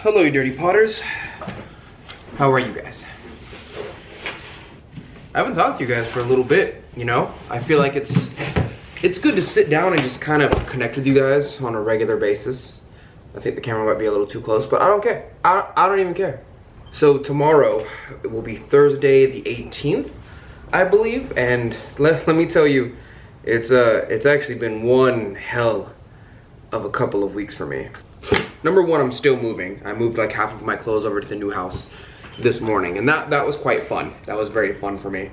Hello, you dirty potters. How are you guys? I haven't talked to you guys for a little bit, you know? I feel like it's good to sit down and just kind of connect with you guys on a regular basis. I think the camera might be a little too close, but I don't care. I don't even care. So tomorrow, it will be Thursday the 18th, I believe, and let me tell you, it's actually been one hell of a couple of weeks for me. Number one, I'm still moving. I moved like half of my clothes over to the new house this morning, and that was quite fun. That was very fun for me.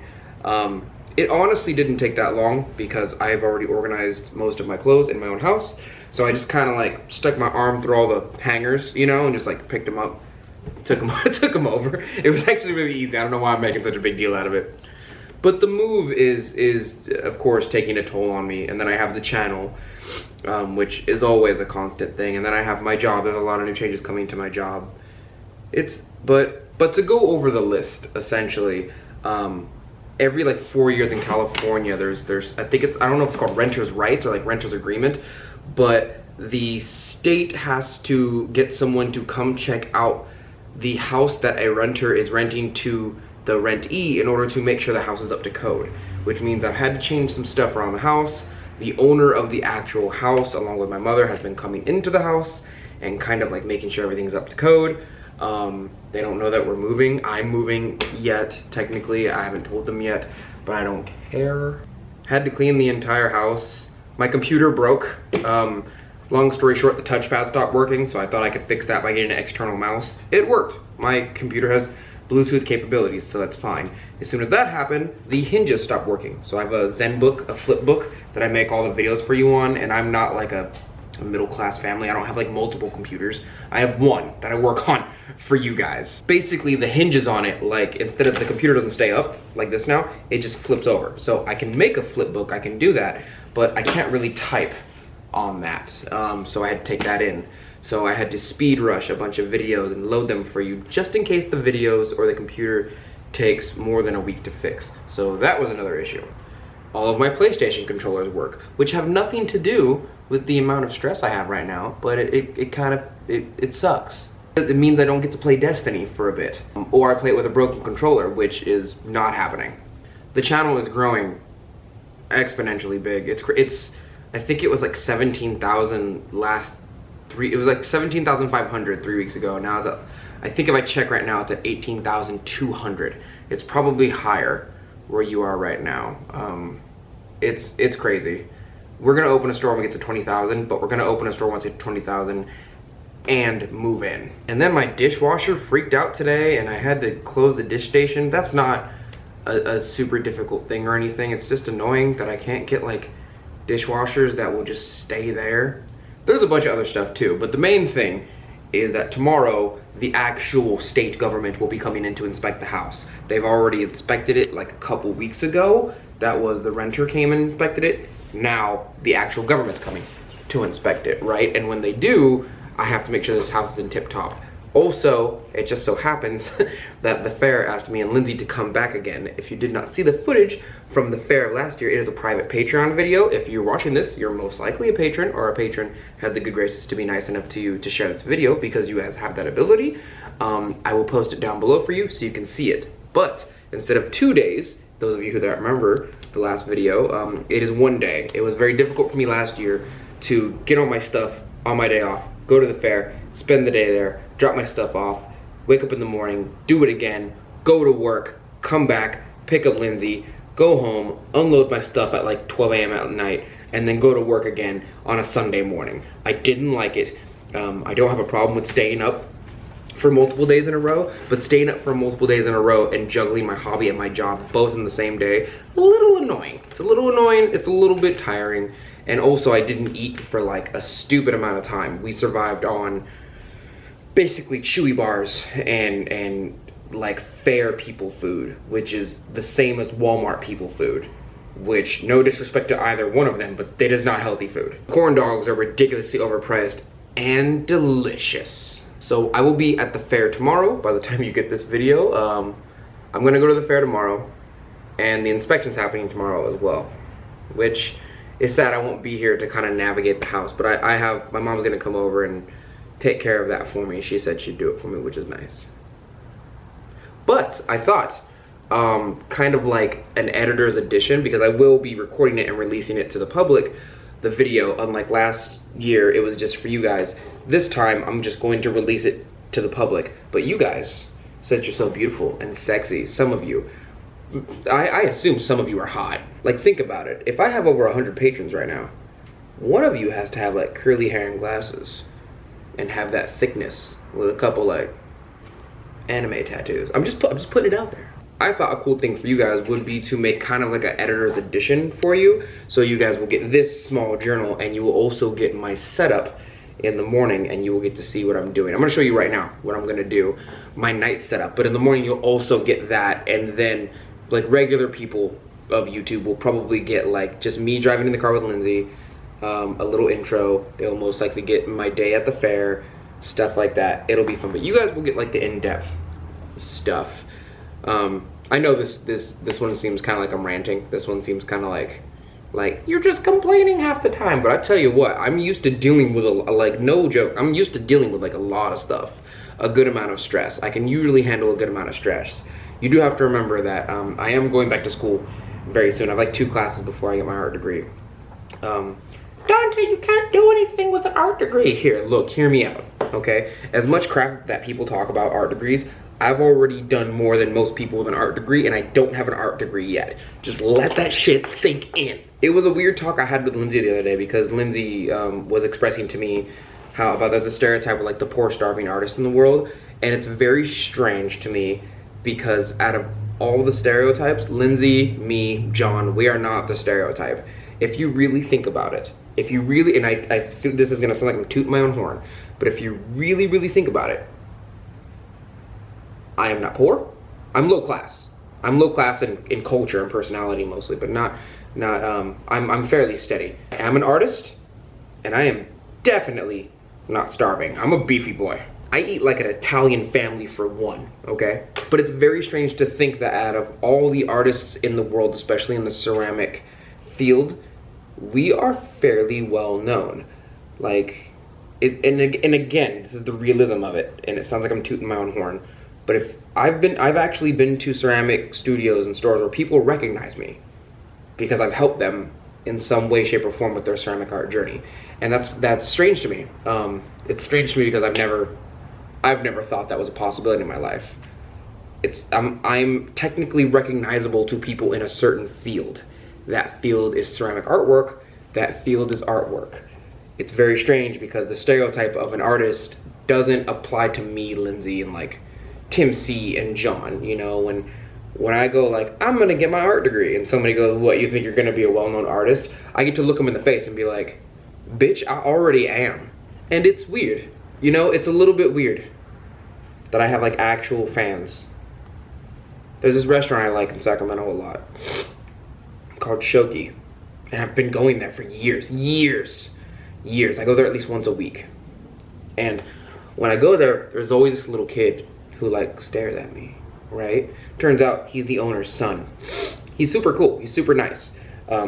It honestly didn't take that long because I've already organized most of my clothes in my own house. So I just kind of like stuck my arm through all the hangers, you know, and just like picked them up, took them over. It was actually really easy. I don't know why I'm making such a big deal out of it. But the move is of course taking a toll on me, and then I have the channel, which is always a constant thing, and then I have my job. There's a lot of new changes coming to my job. But to go over the list, essentially, every like 4 years in California, there's I don't know if it's called renter's rights or like renter's agreement, but the state has to get someone to come check out the house that a renter is renting to the rentee in order to make sure the house is up to code, which means I've had to change some stuff around the house. The owner of the actual house, along with my mother, has been coming into the house and kind of like making sure everything's up to code. They don't know that we're moving. I'm moving yet, technically. I haven't told them yet, but I don't care. Had to clean the entire house. My computer broke. Long story short, the touchpad stopped working, so I thought I could fix that by getting an external mouse. It worked. My computer has Bluetooth capabilities, so that's fine. As soon as that happened, the hinges stopped working. So I have a ZenBook, a flipbook that I make all the videos for you on, and I'm not like a middle-class family. I don't have like multiple computers. I have one that I work on for you guys. Basically, the hinges on it, like instead of the computer doesn't stay up like this now, it just flips over. So I can make a flipbook, I can do that, but I can't really type on that. So I had to take that in. So I had to speed rush a bunch of videos and load them for you just in case the videos or the computer takes more than a week to fix. So that was another issue. All of my PlayStation controllers work, which have nothing to do with the amount of stress I have right now, but it sucks. It means I don't get to play Destiny for a bit, or I play it with a broken controller, which is not happening. The channel is growing exponentially big. I think it was like 17,000 it was like 17,500 3 weeks ago. Now it's up, I think if I check right now, it's at 18,200. It's probably higher where you are right now. It's crazy. We're gonna open a store when we get to 20,000, but we're gonna open a store once we get to 20,000 and move in. And then my dishwasher freaked out today and I had to close the dish station. That's not a super difficult thing or anything. It's just annoying that I can't get like dishwashers that will just stay there. There's a bunch of other stuff too, but the main thing is that tomorrow the actual state government will be coming in to inspect the house. They've already inspected it like a couple weeks ago. That was the renter came and inspected it. Now the actual government's coming to inspect it, right? And when they do, I have to make sure this house is in tip top. Also, it just so happens that the fair asked me and Lindsay to come back again. If you did not see the footage from the fair last year, it is a private Patreon video. If you're watching this, you're most likely a patron, or a patron had the good graces to be nice enough to you to share this video because you guys have that ability. I will post it down below for you so you can see it. But instead of 2 days, those of you who don't remember the last video, it is 1 day. It was very difficult for me last year to get all my stuff on my day off, go to the fair, spend the day there, drop my stuff off, wake up in the morning, do it again, go to work, come back, pick up Lindsay, go home, unload my stuff at like 12 a.m. at night, and then go to work again on a Sunday morning. I didn't like it. I don't have a problem with staying up for multiple days in a row, but staying up for multiple days in a row and juggling my hobby and my job both in the same day, a little annoying. It's a little annoying, it's a little bit tiring, and also I didn't eat for like a stupid amount of time. We survived on basically Chewy bars and like fair people food, which is the same as Walmart people food, which no disrespect to either one of them, but it is not healthy food. Corn dogs are ridiculously overpriced and delicious. So I will be at the fair tomorrow by the time you get this video. I'm gonna go to the fair tomorrow, and the inspection's happening tomorrow as well, which is sad I won't be here to kind of navigate the house, but I have, my mom's gonna come over and take care of that for me. She said she'd do it for me, which is nice. But I thought, kind of like an editor's edition, because I will be recording it and releasing it to the public, the video, unlike last year, it was just for you guys. This time, I'm just going to release it to the public. But you guys said you're so beautiful and sexy. Some of you, I assume some of you are hot. Like, think about it. If I have over 100 patrons right now, one of you has to have like curly hair and glasses and have that thickness with a couple like anime tattoos. I'm just putting it out there. I thought a cool thing for you guys would be to make kind of like an editor's edition for you. So you guys will get this small journal, and you will also get my setup in the morning, and you will get to see what I'm doing. I'm gonna show you right now what I'm gonna do, my night setup. But in the morning, you'll also get that, and then like regular people of YouTube will probably get like just me driving in the car with Lindsay, a little intro. They'll most likely get my day at the fair, stuff like that. It'll be fun, but you guys will get like the in-depth stuff. I know this one seems kind of like I'm ranting. This one seems kind of like you're just complaining half the time. But I tell you what, I'm used to dealing with like, no joke, I'm used to dealing with like a lot of stuff, a good amount of stress. I can usually handle a good amount of stress. You do have to remember that I am going back to school very soon. I have like 2 classes before I get my art degree. Dante, you can't do anything with an art degree. Here, look, hear me out, okay? As much crap that people talk about art degrees, I've already done more than most people with an art degree, and I don't have an art degree yet. Just let that shit sink in. It was a weird talk I had with Lindsay the other day, because Lindsay was expressing to me how about there's a stereotype of like the poor starving artist in the world, and it's very strange to me because out of all the stereotypes, Lindsay, me, John, we are not the stereotype. If you really think about it, if you really, and I feel this is gonna sound like I'm tooting my own horn, but if you really, really think about it, I am not poor. I'm low class. I'm low class in culture and personality mostly, but I'm fairly steady. I'm an artist, and I am definitely not starving. I'm a beefy boy. I eat like an Italian family for one, okay? But it's very strange to think that out of all the artists in the world, especially in the ceramic field, we are fairly well known. Like, and again, this is the realism of it, and it sounds like I'm tooting my own horn. But if I've actually been to ceramic studios and stores where people recognize me because I've helped them in some way, shape, or form with their ceramic art journey, and that's strange to me. It's strange to me because I've never thought that was a possibility in my life. I'm technically recognizable to people in a certain field. That field is ceramic artwork. That field is artwork. It's very strange because the stereotype of an artist doesn't apply to me, Lindsay, and like Tim C and John. You know, when I go like, I'm gonna get my art degree, and somebody goes, what, you think you're gonna be a well-known artist? I get to look them in the face and be like, bitch, I already am. And it's weird. You know, it's a little bit weird that I have like actual fans. There's this restaurant I like in Sacramento a lot called Shoki, and I've been going there for years. I go there at least once a week, and when I go there, there's always this little kid who like stares at me, right? Turns out he's the owner's son. He's super cool, he's super nice.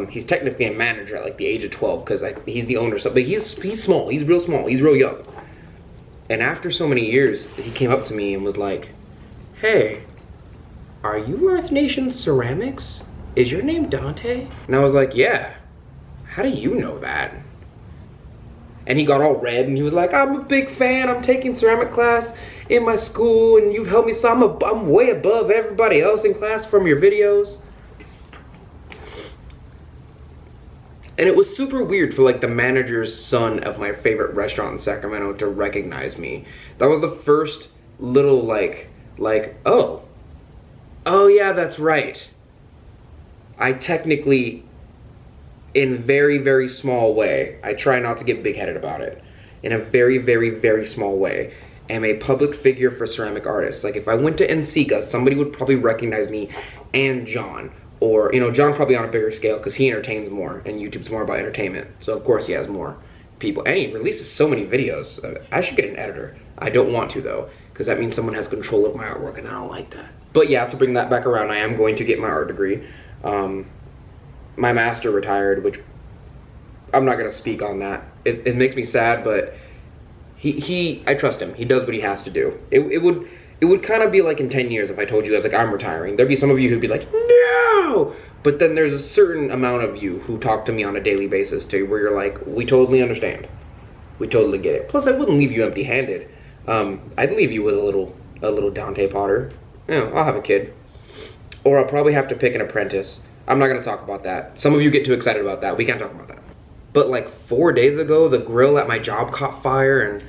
He's technically a manager at like the age of 12 because he's the owner's son, but he's small, he's real small, he's real young. And after so many years, he came up to me and was like, hey, are you Earth Nation Ceramics? Is your name Dante? And I was like, yeah. How do you know that? And he got all red and he was like, I'm a big fan. I'm taking ceramic class in my school and you've helped me, so I'm way above everybody else in class from your videos. And it was super weird for like the manager's son of my favorite restaurant in Sacramento to recognize me. That was the first little like, oh yeah, that's right. I technically, in very, very small way, I try not to get big-headed about it, in a very, very, very small way, am a public figure for ceramic artists. Like if I went to NCECA, somebody would probably recognize me and John. Or, you know, John probably on a bigger scale because he entertains more and YouTube's more about entertainment. So of course he has more people. And he releases so many videos. I should get an editor. I don't want to though, because that means someone has control of my artwork and I don't like that. But yeah, to bring that back around, I am going to get my art degree. My master retired, which I'm not gonna speak on that. It makes me sad, but I trust him. He does what he has to do. It would kind of be like in 10 years if I told you guys like I'm retiring. There'd be some of you who'd be like, no! But then there's a certain amount of you who talk to me on a daily basis too, where you're like, we totally understand. We totally get it. Plus, I wouldn't leave you empty-handed. I'd leave you with a little Dante Potter. You know, I'll have a kid. Or I'll probably have to pick an apprentice. I'm not gonna talk about that. Some of you get too excited about that. We can't talk about that. But like 4 days ago, the grill at my job caught fire, and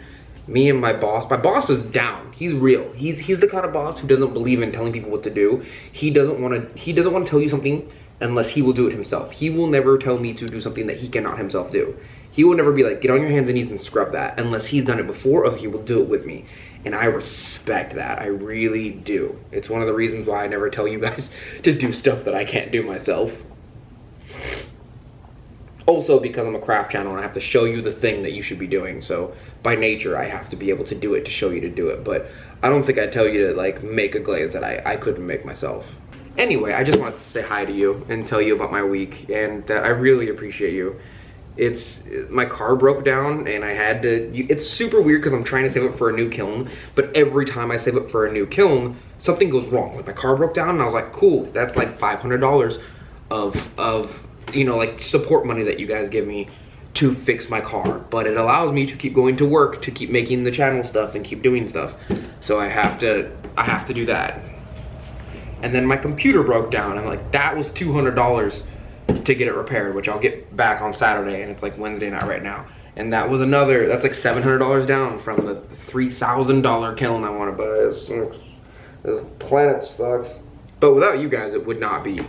me and my boss is down. He's real. He's the kind of boss who doesn't believe in telling people what to do. He doesn't want to tell you something unless he will do it himself. He will never tell me to do something that he cannot himself do. He will never be like, get on your hands and knees and scrub that, unless he's done it before or he will do it with me. And I respect that. I really do. It's one of the reasons why I never tell you guys to do stuff that I can't do myself. Also because I'm a craft channel and I have to show you the thing that you should be doing. So by nature, I have to be able to do it to show you to do it. But I don't think I'd tell you to like make a glaze that I couldn't make myself. Anyway, I just wanted to say hi to you and tell you about my week and that I really appreciate you. My car broke down and I had to, it's super weird because I'm trying to save up for a new kiln, but every time I save up for a new kiln, something goes wrong. Like my car broke down and I was like, cool, that's like $500 of you know, like support money that you guys give me to fix my car. But it allows me to keep going to work, to keep making the channel stuff and keep doing stuff. So I have to do that. And then my computer broke down. I'm like, that was $200 to get it repaired, which I'll get back on Saturday, and it's like Wednesday night right now. And that's like $700 down from the $3,000 kiln I want to buy. This planet sucks. But without you guys, it would not be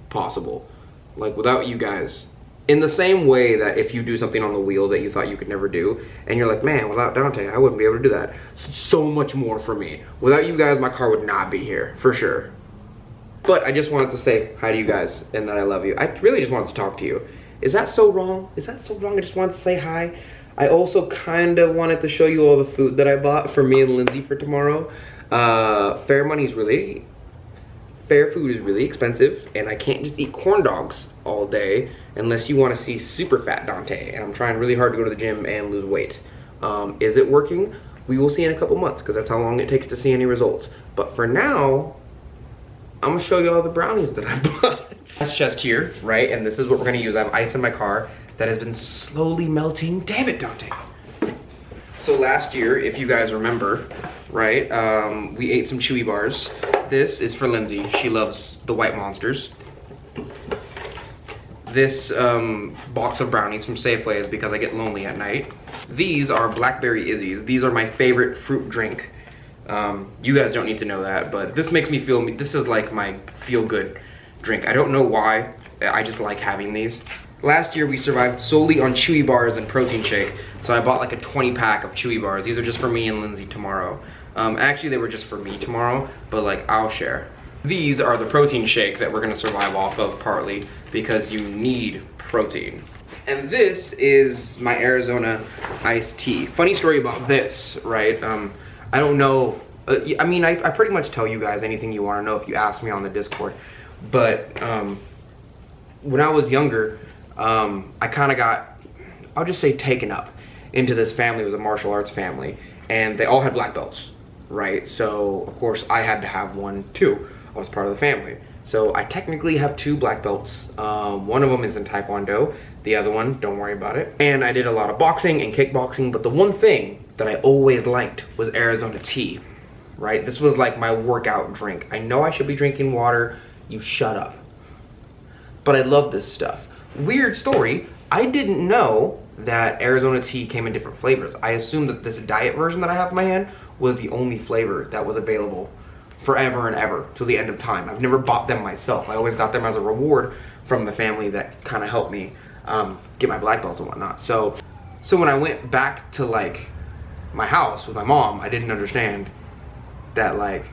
possible. Like without you guys, in the same way that if you do something on the wheel that you thought you could never do, and you're like, man, without Dante, I wouldn't be able to do that. So much more for me. Without you guys, my car would not be here, for sure. But I just wanted to say hi to you guys and that I love you. I really just wanted to talk to you. Is that so wrong? Is that so wrong? I just wanted to say hi. I also kind of wanted to show you all the food that I bought for me and Lindsay for tomorrow. Fair food is really expensive, and I can't just eat corn dogs all day unless you want to see super fat Dante, and I'm trying really hard to go to the gym and lose weight. Is it working? We will see in a couple months, because that's how long it takes to see any results. But for now, I'm gonna show you all the brownies that I bought. That's just here, right? And this is what we're gonna use. I have ice in my car that has been slowly melting. Damn it, Dante. So last year, if you guys remember, right, we ate some Chewy bars. This is for Lindsay. She loves the white monsters. This box of brownies from Safeway is because I get lonely at night. These are Blackberry Izzy's. These are my favorite fruit drink. You guys don't need to know that, but this makes me feel, this is like my feel-good drink. I don't know why, I just like having these. Last year we survived solely on Chewy bars and protein shake, so I bought like a 20 pack of Chewy bars. These are just for me and Lindsay tomorrow. Actually they were just for me tomorrow, but like I'll share. These are the protein shake that we're gonna survive off of partly because you need protein. And this is my Arizona iced tea. Funny story about this, right? I don't know, I mean, I pretty much tell you guys anything you wanna know if you ask me on the Discord, but when I was younger, I kind of got, I'll just say taken up into this family. It was a martial arts family, and they all had black belts, right? So of course I had to have one too. I was part of the family. So I technically have 2 black belts. One of them is in Taekwondo, the other one, don't worry about it. And I did a lot of boxing and kickboxing, but the one thing that I always liked was Arizona tea, right? This was like my workout drink. I know I should be drinking water, you shut up. But I love this stuff. Weird story, I didn't know that Arizona tea came in different flavors. I assumed that this diet version that I have in my hand was the only flavor that was available forever and ever till the end of time. I've never bought them myself. I always got them as a reward from the family that kind of helped me get my black belts and whatnot. So when I went back to like my house with my mom, I didn't understand that like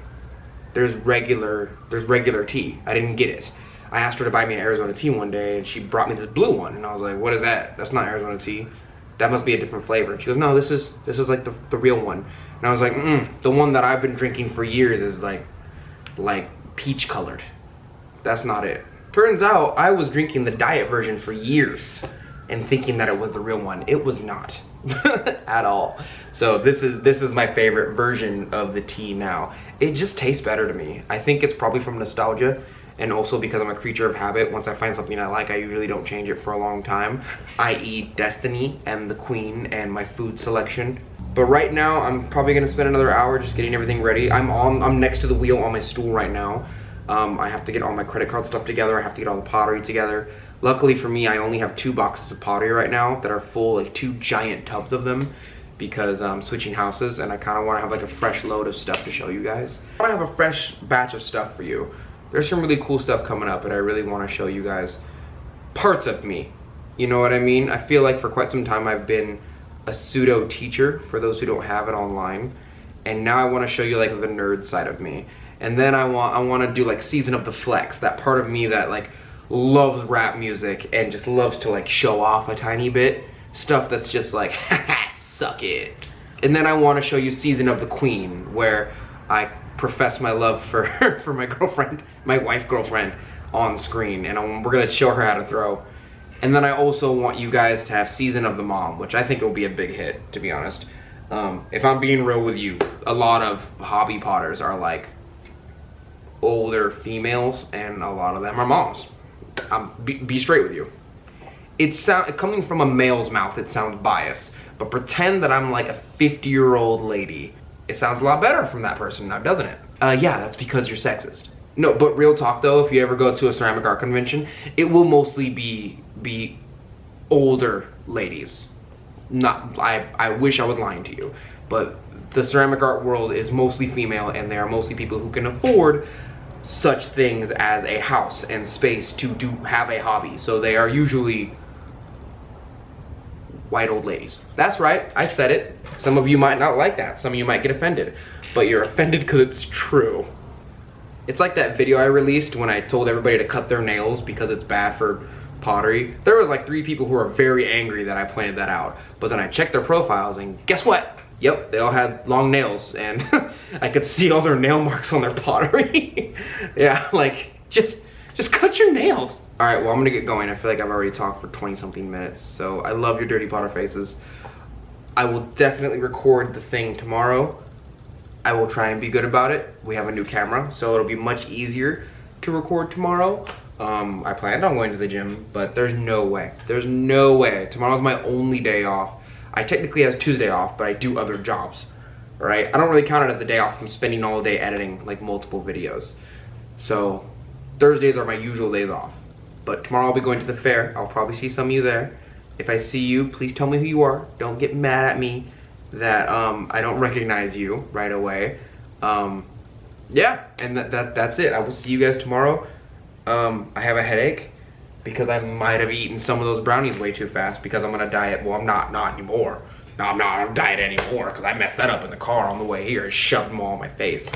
there's regular tea. I didn't get it. I asked her to buy me an Arizona tea one day, and she brought me this blue one, and I was like, what is that? That's not Arizona tea. That must be a different flavor. And she goes, no, this is like the real one. And I was like, the one that I've been drinking for years is like peach colored. That's not it. Turns out I was drinking the diet version for years and thinking that it was the real one. It was not. at all. So this is my favorite version of the tea now. It just tastes better to me. I think it's probably from nostalgia, and also because I'm a creature of habit. Once I find something I like, I usually don't change it for a long time, i.e. Destiny and the Queen and my food selection. But right now, I'm probably gonna spend another hour just getting everything ready. I'm next to the wheel on my stool right now. I have to get all my credit card stuff together. I have to get all the pottery together. Luckily for me, I only have 2 boxes of pottery right now that are full, like 2 giant tubs of them, because I'm switching houses and I kind of want to have like a fresh load of stuff to show you guys. I want to have a fresh batch of stuff for you. There's some really cool stuff coming up, and I really want to show you guys parts of me. You know what I mean? I feel like for quite some time I've been a pseudo teacher for those who don't have it online, and now I want to show you like the nerd side of me. And then I want to do like Season of the Flex, that part of me that like loves rap music and just loves to like show off a tiny bit. Stuff that's just like, haha, suck it. And then I want to show you Season of the Queen, where I profess my love for for my girlfriend, my wife girlfriend, on screen, and we're gonna show her how to throw. And then I also want you guys to have Season of the Mom, which I think will be a big hit, to be honest. If I'm being real with you, a lot of hobby potters are like older females, and a lot of them are moms. Be straight with you. Coming from a male's mouth, it sounds biased, but pretend that I'm like a 50-year-old lady. It sounds a lot better from that person now, doesn't it? Yeah, that's because you're sexist. No, but real talk though, if you ever go to a ceramic art convention, it will mostly be older ladies. I wish I was lying to you, but the ceramic art world is mostly female, and they are mostly people who can afford such things as a house and space to have a hobby. So they are usually white old ladies. That's right, I said it. Some of you might not like that. Some of you might get offended, but you're offended because it's true. It's like that video I released when I told everybody to cut their nails because it's bad for pottery. There was like 3 people who were very angry that I pointed that out, but then I checked their profiles and guess what? Yep, they all had long nails, and I could see all their nail marks on their pottery. Yeah, like, just cut your nails. All right, well, I'm gonna get going. I feel like I've already talked for 20 something minutes, so I love your dirty potter faces. I will definitely record the thing tomorrow. I will try and be good about it. We have a new camera, so it'll be much easier to record tomorrow. I planned on going to the gym, but there's no way. There's no way. Tomorrow's my only day off. I technically have Tuesday off, but I do other jobs, right? I don't really count it as a day off from spending all day editing like multiple videos. So Thursdays are my usual days off. But tomorrow I'll be going to the fair. I'll probably see some of you there. If I see you, please tell me who you are. Don't get mad at me that I don't recognize you right away. Yeah, and that's it. I will see you guys tomorrow. I have a headache because I might have eaten some of those brownies way too fast because I'm on a diet. Well, I'm not anymore. No, I'm not on a diet anymore because I messed that up in the car on the way here. I shoved them all in my face.